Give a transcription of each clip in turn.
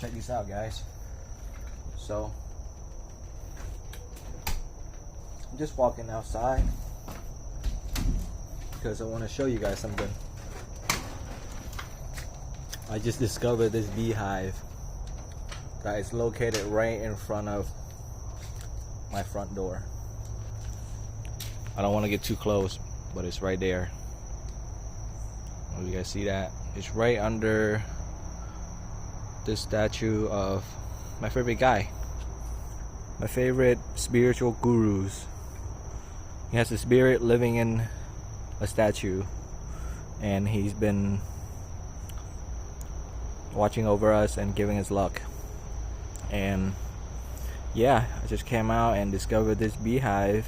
check this out, guys. So I'm just walking outside because I want to show you guys something. I just discovered this beehive that is located right in front of my front door. I don't want to get too close, but it's right there. Oh, you guys see that? It's right under this statue of my favorite guy, my favorite spiritual gurus. He has a spirit living in a statue, and he's been watching over us and giving us luck. And yeah, I just came out and discovered this beehive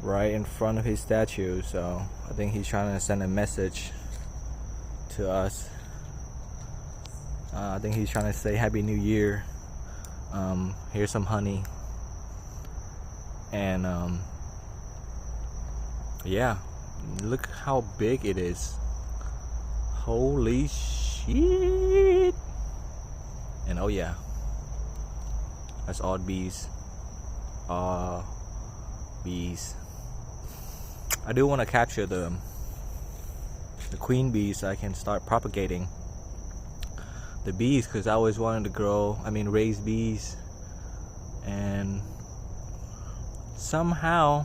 right in front of his statue. So I think he's trying to send a message to us. I think he's trying to say Happy New Year. Here's some honey. And yeah, look how big it is. Holy shit. And oh yeah, that's all bees. Bees. I do want to capture the queen bees so I can start propagating the bees, because I always wanted to raise bees, and somehow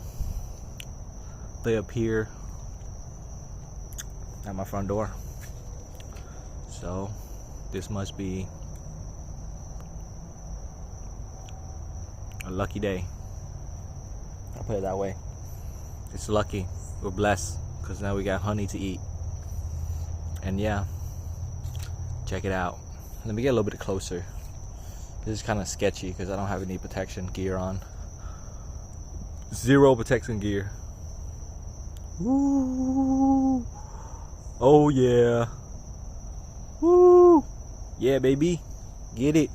they appear at my front door. So this must be a lucky day. I'll put it that way. It's lucky. We're blessed because now we got honey to eat. And yeah, check it out. Let me get a little bit closer. This is kind of sketchy because I don't have any protection gear on. Zero protection gear. Woo! Oh yeah. Woo! Yeah, baby. Get it.